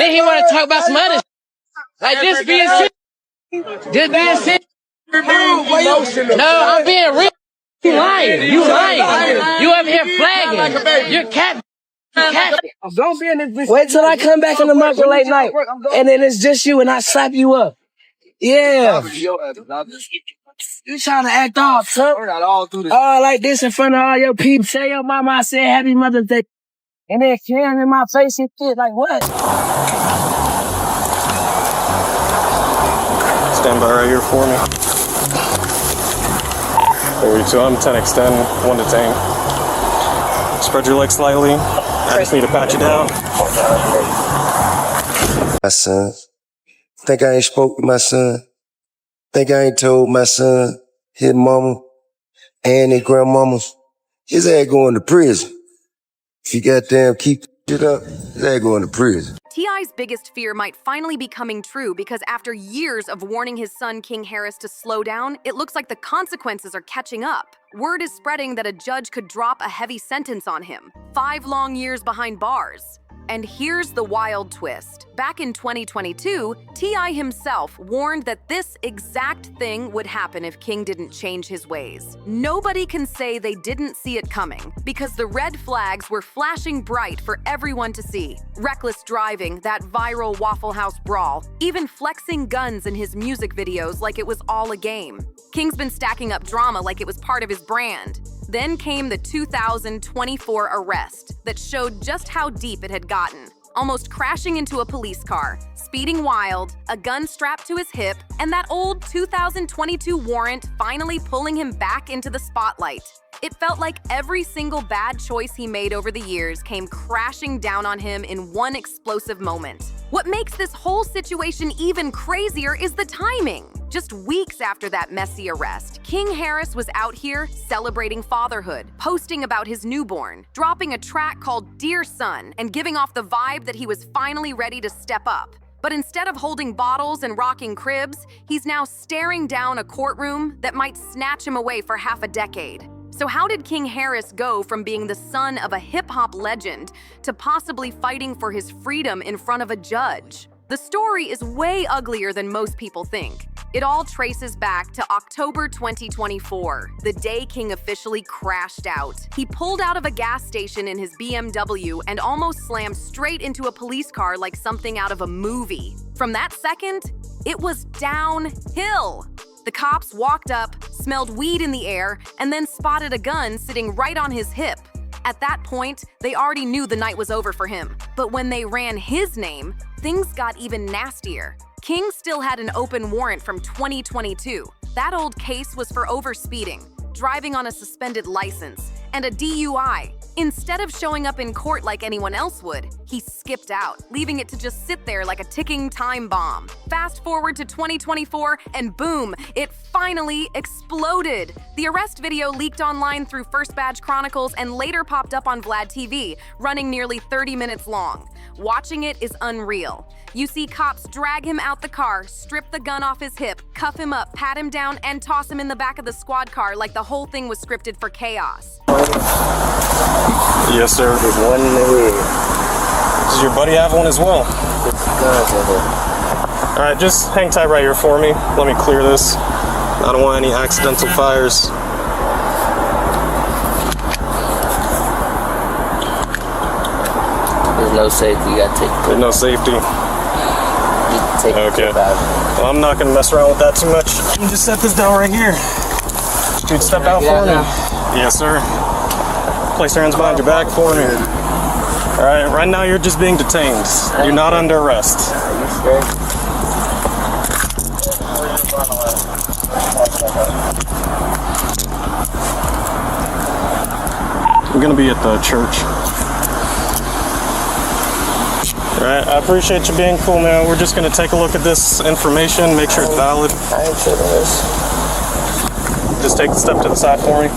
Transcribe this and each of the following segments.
Then he want to talk about some other shit. Like this being serious. Just being serious. No, I'm being real. You lying. You lying. You up here flagging. You're cat. Don't be in this. Wait till I come back in the market late night, and then it's just you, and I slap you up. Yeah. You trying to act off, son? All like this in front of all your people. Tell your mama I said Happy Mother's Day, and then carrying in my face and shit. Like what? Stand by right here for me. 32, I'm 10 extend, 1 detain. Spread your legs slightly. I just need to pat you down. My son. Think I ain't spoke to my son. Think I ain't told my son, his mama, and his grandmama, his ass going to prison. If you goddamn keep it up, his ass going to prison. T.I.'s biggest fear might finally be coming true because after years of warning his son King Harris to slow down, it looks like the consequences are catching up. Word is spreading that a judge could drop a heavy sentence on him. 5 long years behind bars. And here's the wild twist. Back in 2022, T.I. himself warned that this exact thing would happen if King didn't change his ways. Nobody can say they didn't see it coming because the red flags were flashing bright for everyone to see. Reckless driving, that viral Waffle House brawl, even flexing guns in his music videos like it was all a game. King's been stacking up drama like it was part of his brand. Then came the 2024 arrest that showed just how deep it had gotten. Almost crashing into a police car, speeding wild, a gun strapped to his hip, and that old 2022 warrant finally pulling him back into the spotlight. It felt like every single bad choice he made over the years came crashing down on him in one explosive moment. What makes this whole situation even crazier is the timing. Just weeks after that messy arrest, King Harris was out here celebrating fatherhood, posting about his newborn, dropping a track called Dear Son, and giving off the vibe that he was finally ready to step up. But instead of holding bottles and rocking cribs, he's now staring down a courtroom that might snatch him away for half a decade. So how did King Harris go from being the son of a hip-hop legend to possibly fighting for his freedom in front of a judge? The story is way uglier than most people think. It all traces back to October 2024, the day King officially crashed out. He pulled out of a gas station in his BMW and almost slammed straight into a police car like something out of a movie. From that second, it was downhill. The cops walked up, smelled weed in the air, and then spotted a gun sitting right on his hip. At that point, they already knew the night was over for him. But when they ran his name, things got even nastier. King still had an open warrant from 2022. That old case was for overspeeding, driving on a suspended license, and a DUI. Instead of showing up in court like anyone else would, he skipped out, leaving it to just sit there like a ticking time bomb. Fast forward to 2024, and boom, it finally exploded. The arrest video leaked online through First Badge Chronicles and later popped up on Vlad TV, running nearly 30 minutes long. Watching it is unreal. You see cops drag him out the car, strip the gun off his hip, cuff him up, pat him down, and toss him in the back of the squad car like the whole thing was scripted for chaos. Yes, sir. There's one in the head. Does your buddy have one as well? All right, just hang tight right here for me. Let me clear this. I don't want any accidental fires. There's no safety. You gotta take it. There's no safety. Take okay. Well, I'm not gonna mess around with that too much. Let me just set this down right here. Dude, step out for me. Yes, sir. Place your hands behind your back for me. All right, right now you're just being detained. You're not under arrest. Are you scared? I'm gonna be at the church. All right, I appreciate you being cool, man. We're just gonna take a look at this information, make sure it's valid. I ain't sure this. Just take a step to the side for me.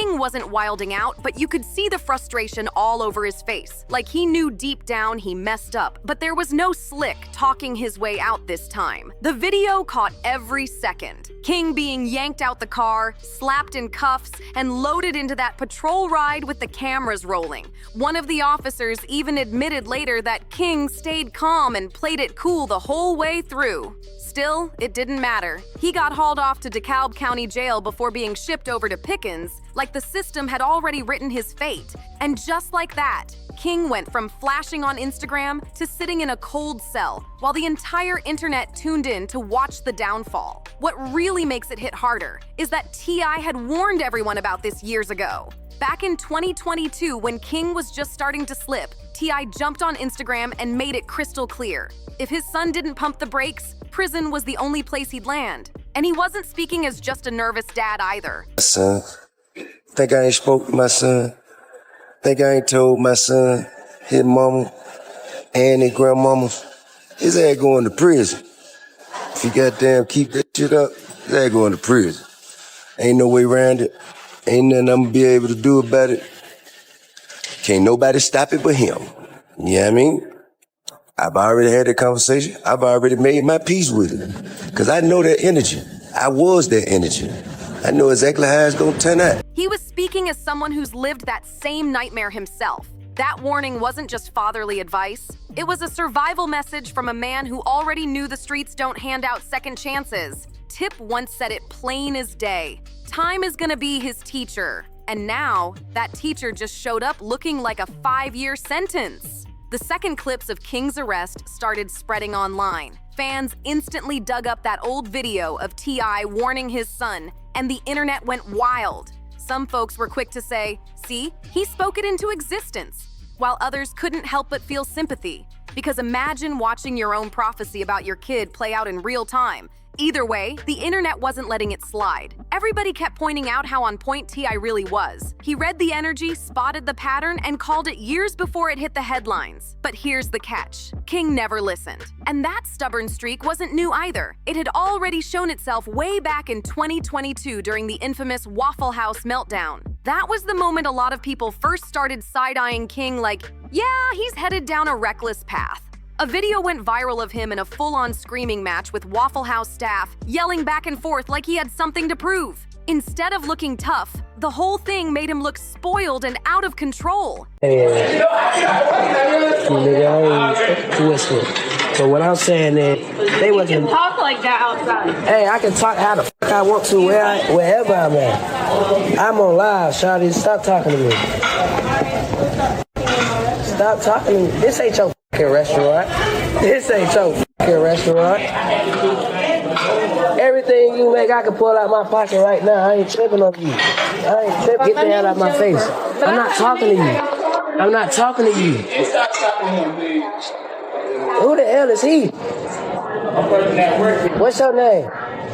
King wasn't wilding out, but you could see the frustration all over his face. Like he knew deep down he messed up, but there was no slick talking his way out this time. The video caught every second. King being yanked out the car, slapped in cuffs, and loaded into that patrol ride with the cameras rolling. One of the officers even admitted later that King stayed calm and played it cool the whole way through. Still, it didn't matter. He got hauled off to DeKalb County Jail before being shipped over to Pickens, like the system had already written his fate. And just like that, King went from flashing on Instagram to sitting in a cold cell, while the entire internet tuned in to watch the downfall. What really makes it hit harder is that T.I had warned everyone about this years ago. Back in 2022, when King was just starting to slip, T.I jumped on Instagram and made it crystal clear. If his son didn't pump the brakes, prison was the only place he'd land. And he wasn't speaking as just a nervous dad either. Son, think I ain't spoke to my son. Think I ain't told my son, his mama, and his grandmama, his ass going to prison. If you goddamn keep that shit up, his ass going to prison. Ain't no way around it. Ain't nothing I'm gonna be able to do about it. Can't nobody stop it but him. You know what I mean? I've already had that conversation. I've already made my peace with it. Because I know that energy. I was that energy. I know exactly how it's gonna turn out. He was speaking as someone who's lived that same nightmare himself. That warning wasn't just fatherly advice. It was a survival message from a man who already knew the streets don't hand out second chances. Tip once said it plain as day. Time is gonna be his teacher. And now, that teacher just showed up looking like a 5-year sentence. The second clips of King's arrest started spreading online. Fans instantly dug up that old video of T.I warning his son, and the internet went wild. Some folks were quick to say, see, he spoke it into existence, while others couldn't help but feel sympathy. Because imagine watching your own prophecy about your kid play out in real time. Either way, the internet wasn't letting it slide. Everybody kept pointing out how on point T.I really was. He read the energy, spotted the pattern, and called it years before it hit the headlines. But here's the catch. King never listened. And that stubborn streak wasn't new either. It had already shown itself way back in 2022 during the infamous Waffle House meltdown. That was the moment a lot of people first started side-eyeing King like, yeah, he's headed down a reckless path. A video went viral of him in a full-on screaming match with Waffle House staff, yelling back and forth like he had something to prove. Instead of looking tough, the whole thing made him look spoiled and out of control. Hey, so what I'm saying is, they wasn't talk like that outside. Hey, I can talk how the fuck I want to wherever I'm at. I'm on live, shawty. Stop talking to me. Stop talking to me. This ain't your fucking restaurant. This ain't your fucking restaurant. Everything you make, I can pull out my pocket right now. I ain't tripping on you. I ain't tripping. Get the hell out of my face. I'm not talking to you. I'm not talking to you. Who the hell is he? What's your name?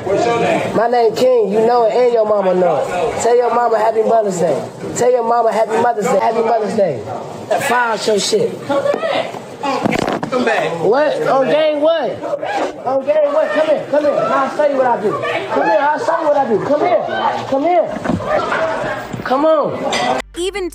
What's your name? My name King. You know it and your mama know it. Tell your mama Happy Mother's Day. Tell your mama Happy Mother's Day. Happy Mother's Day. File out your shit. Come back. What? On game what? On game what? Come here. Come here. I'll show you what I do. Come here. I'll show you what I do. Come here. Come here. Come on. Even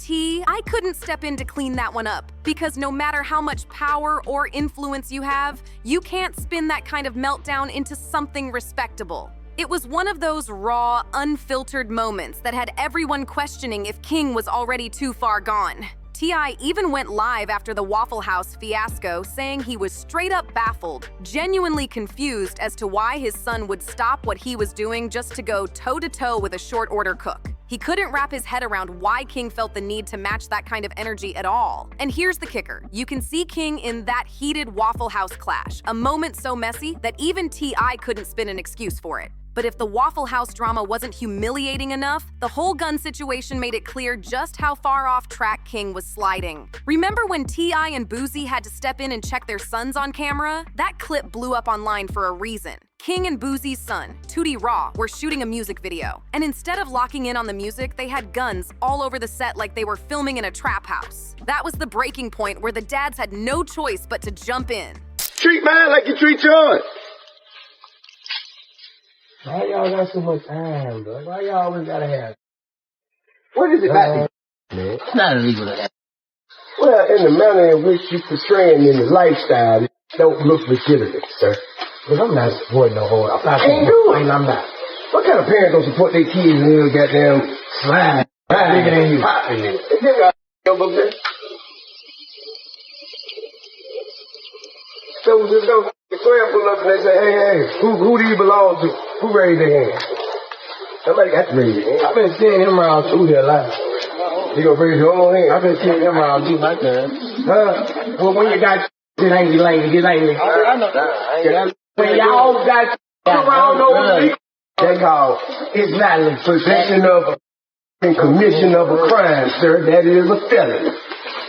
I couldn't step in to clean that one up, because no matter how much power or influence you have, you can't spin that kind of meltdown into something respectable. It was one of those raw, unfiltered moments that had everyone questioning if King was already too far gone. T.I even went live after the Waffle House fiasco, saying he was straight up baffled, genuinely confused as to why his son would stop what he was doing just to go toe-to-toe with a short-order cook. He couldn't wrap his head around why King felt the need to match that kind of energy at all. And here's the kicker. You can see King in that heated Waffle House clash, a moment so messy that even T.I couldn't spin an excuse for it. But if the Waffle House drama wasn't humiliating enough, the whole gun situation made it clear just how far off track King was sliding. Remember when T.I and Boosie had to step in and check their sons on camera? That clip blew up online for a reason. King and Boosie's son, Tootie Raw, were shooting a music video. And instead of locking in on the music, they had guns all over the set like they were filming in a trap house. That was the breaking point where the dads had no choice but to jump in. Treat mine like you treat yours. Why y'all got so much time, bro? Why y'all always gotta have? What is it about man? It's not illegal to have. Well, in the manner in which you're portraying in the lifestyle, it don't look legitimate, sir. But I'm not supporting no whole. I'm not supporting. I'm not. What kind of parents don't support their kids in little goddamn slide? Bigger than you. So just go the club pull up and they say, hey, who do you belong to? Who raised their hand? Somebody got to raise their hand. I've been seeing him around too there, like. You gonna raise your own hand? I've been seeing him around too, like that. Well, when you got get angry, I know that. When y'all got around those people, they call it's not the possession of and commission of a crime, sir. That is a felony.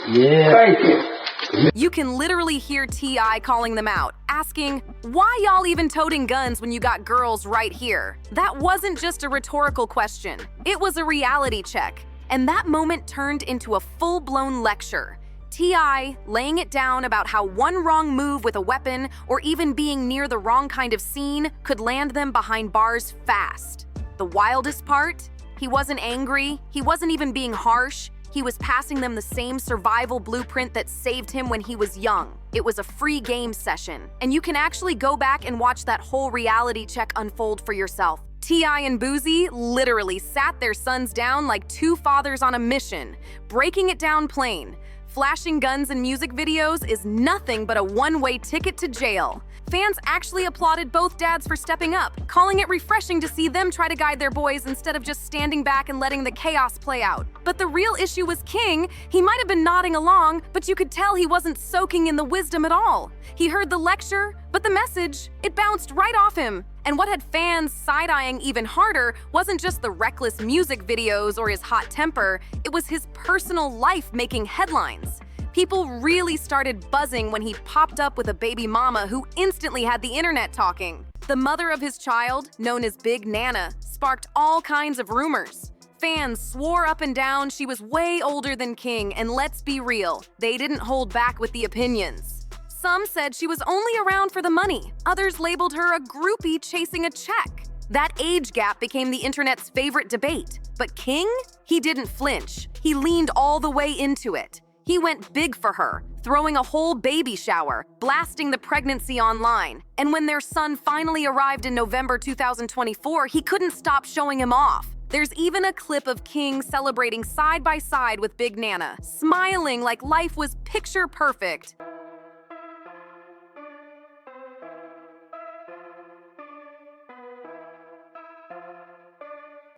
Yeah. Thank you. You can literally hear T.I. calling them out, asking, why y'all even toting guns when you got girls right here? That wasn't just a rhetorical question. It was a reality check. And that moment turned into a full-blown lecture. T.I. laying it down about how one wrong move with a weapon or even being near the wrong kind of scene could land them behind bars fast. The wildest part? He wasn't angry. He wasn't even being harsh. He was passing them the same survival blueprint that saved him when he was young. It was a free game session, and you can actually go back and watch that whole reality check unfold for yourself. T.I. and Boozy literally sat their sons down like two fathers on a mission, breaking it down plain. Flashing guns in music videos is nothing but a one-way ticket to jail. Fans actually applauded both dads for stepping up, calling it refreshing to see them try to guide their boys instead of just standing back and letting the chaos play out. But the real issue was King. He might have been nodding along, but you could tell he wasn't soaking in the wisdom at all. He heard the lecture, but the message, it bounced right off him. And what had fans side-eyeing even harder wasn't just the reckless music videos or his hot temper, it was his personal life making headlines. People really started buzzing when he popped up with a baby mama who instantly had the internet talking. The mother of his child, known as Big Nana, sparked all kinds of rumors. Fans swore up and down she was way older than King, and let's be real, they didn't hold back with the opinions. Some said she was only around for the money. Others labeled her a groupie chasing a check. That age gap became the internet's favorite debate. But King? He didn't flinch. He leaned all the way into it. He went big for her, throwing a whole baby shower, blasting the pregnancy online. And when their son finally arrived in November 2024, he couldn't stop showing him off. There's even a clip of King celebrating side by side with Big Nana, smiling like life was picture perfect.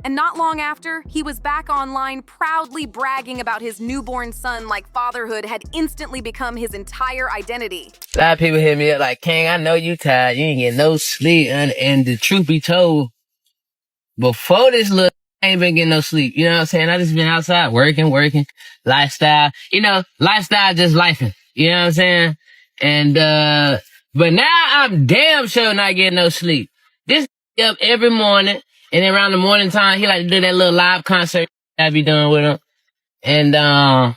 And not long after, he was back online proudly bragging about his newborn son like fatherhood had instantly become his entire identity. A lot of people hit me up like, King, I know you tired. You ain't getting no sleep. And the truth be told, before this look, I ain't been getting no sleep. You know what I'm saying? I just been outside working, lifestyle. You know, lifestyle just lifing. You know what I'm saying? And, but now I'm damn sure not getting no sleep. This up every morning. And then around the morning time, he like to do that little live concert I be doing with him. And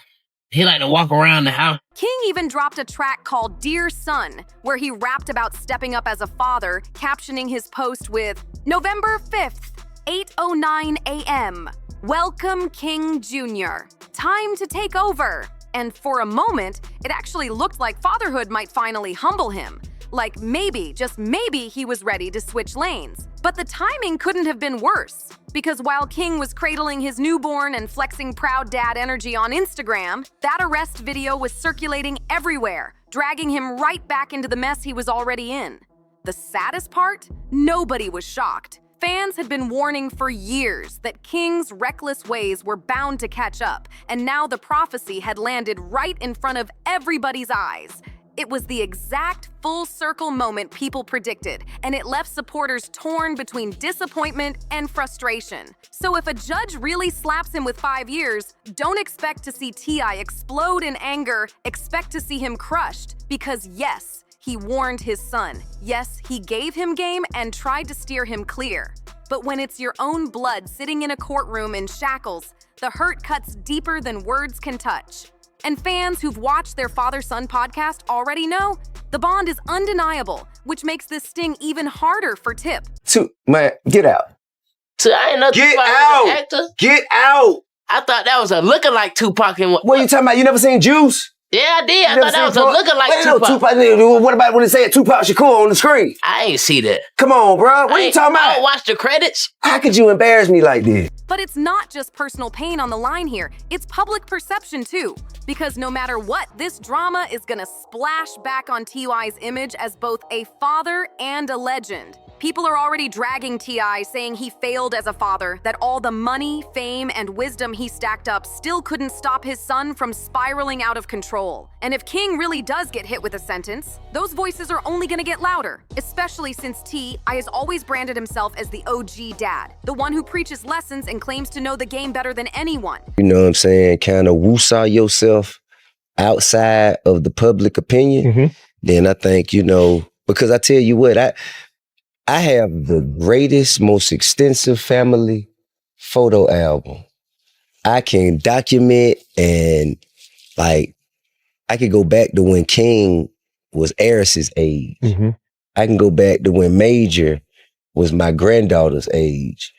he like to walk around the house. King even dropped a track called Dear Son, where he rapped about stepping up as a father, captioning his post with, November 5th, 8:09 a.m. Welcome, King Jr. Time to take over. And for a moment, it actually looked like fatherhood might finally humble him. Like maybe, just maybe, he was ready to switch lanes. But the timing couldn't have been worse. Because while King was cradling his newborn and flexing proud dad energy on Instagram, that arrest video was circulating everywhere, dragging him right back into the mess he was already in. The saddest part? Nobody was shocked. Fans had been warning for years that King's reckless ways were bound to catch up, and now the prophecy had landed right in front of everybody's eyes. It was the exact full-circle moment people predicted, and it left supporters torn between disappointment and frustration. So if a judge really slaps him with 5 years, don't expect to see T.I. explode in anger, expect to see him crushed. Because yes, he warned his son. Yes, he gave him game and tried to steer him clear. But when it's your own blood sitting in a courtroom in shackles, the hurt cuts deeper than words can touch. And fans who've watched their father-son podcast already know the bond is undeniable, which makes this sting even harder for Tip. Man, get out. So I ain't no Get out! actor. Get out! I thought that was a lookalike Tupac. And What you talking about? You never seen Juice? yeah, I did. I thought that was a lookalike Tupac. What about when they say Tupac Shakur on the screen? I ain't see that. Come on, bro. What you talking I about? don't watch the credits. How could you embarrass me like this? But it's not just personal pain on the line here, it's public perception too. Because no matter what, this drama is gonna splash back on T.I.'s image as both a father and a legend. People are already dragging T.I., saying he failed as a father, that all the money, fame, and wisdom he stacked up still couldn't stop his son from spiraling out of control. And if King really does get hit with a sentence, those voices are only gonna get louder, especially since T.I. has always branded himself as the OG dad, the one who preaches lessons and claims to know the game better than anyone. You know what I'm saying? Kind of woosah yourself outside of the public opinion. Then I think, because I tell you what, I have the greatest, most extensive family photo album. I can document and I could go back to when King was Eris's age. I can go back to when Major was my granddaughter's age.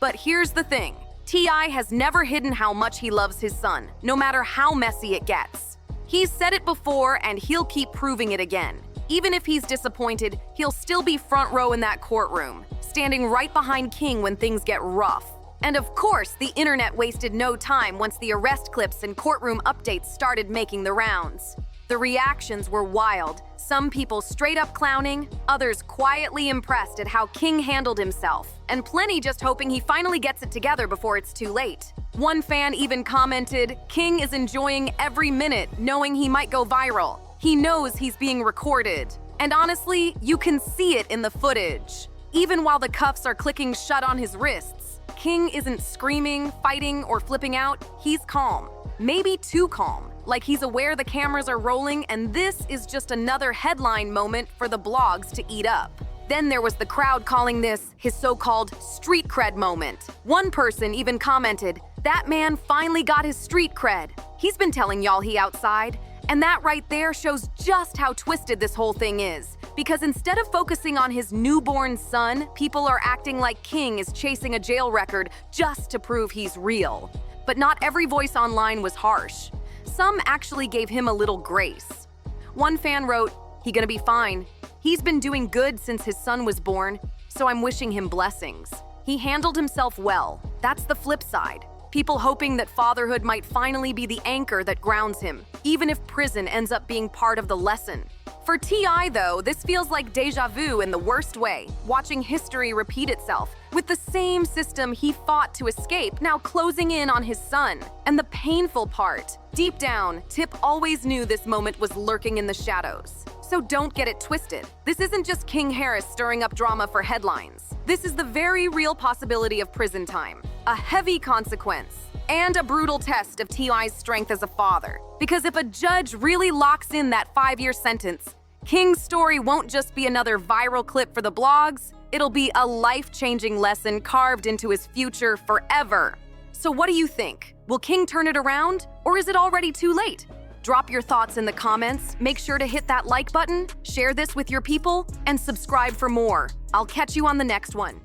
But here's the thing. T.I. has never hidden how much he loves his son, no matter how messy it gets. He's said it before and he'll keep proving it again. Even if he's disappointed, he'll still be front row in that courtroom, standing right behind King when things get rough. And of course, the internet wasted no time once the arrest clips and courtroom updates started making the rounds. The reactions were wild, some people straight up clowning, others quietly impressed at how King handled himself, and plenty just hoping he finally gets it together before it's too late. One fan even commented, "King is enjoying every minute, knowing he might go viral. He knows he's being recorded." And honestly, you can see it in the footage. Even while the cuffs are clicking shut on his wrists, King isn't screaming, fighting, or flipping out. He's calm. Maybe too calm. Like he's aware the cameras are rolling and this is just another headline moment for the blogs to eat up. Then there was the crowd calling this his so-called street cred moment. One person even commented, "That man finally got his street cred. He's been telling y'all he outside." And that right there shows just how twisted this whole thing is. Because instead of focusing on his newborn son, people are acting like King is chasing a jail record just to prove he's real. But not every voice online was harsh. Some actually gave him a little grace. One fan wrote, "He gonna be fine. He's been doing good since his son was born, so I'm wishing him blessings." He handled himself well. That's the flip side. People hoping that fatherhood might finally be the anchor that grounds him, even if prison ends up being part of the lesson. For T.I., though, this feels like deja vu in the worst way, watching history repeat itself, with the same system he fought to escape now closing in on his son. And the painful part, deep down, Tip always knew this moment was lurking in the shadows. So don't get it twisted. This isn't just King Harris stirring up drama for headlines. This is the very real possibility of prison time, a heavy consequence, and a brutal test of T.I.'s strength as a father. Because if a judge really locks in that 5-year sentence, King's story won't just be another viral clip for the blogs, it'll be a life-changing lesson carved into his future forever. So what do you think? Will King turn it around, or is it already too late? Drop your thoughts in the comments, make sure to hit that like button, share this with your people, and subscribe for more. I'll catch you on the next one.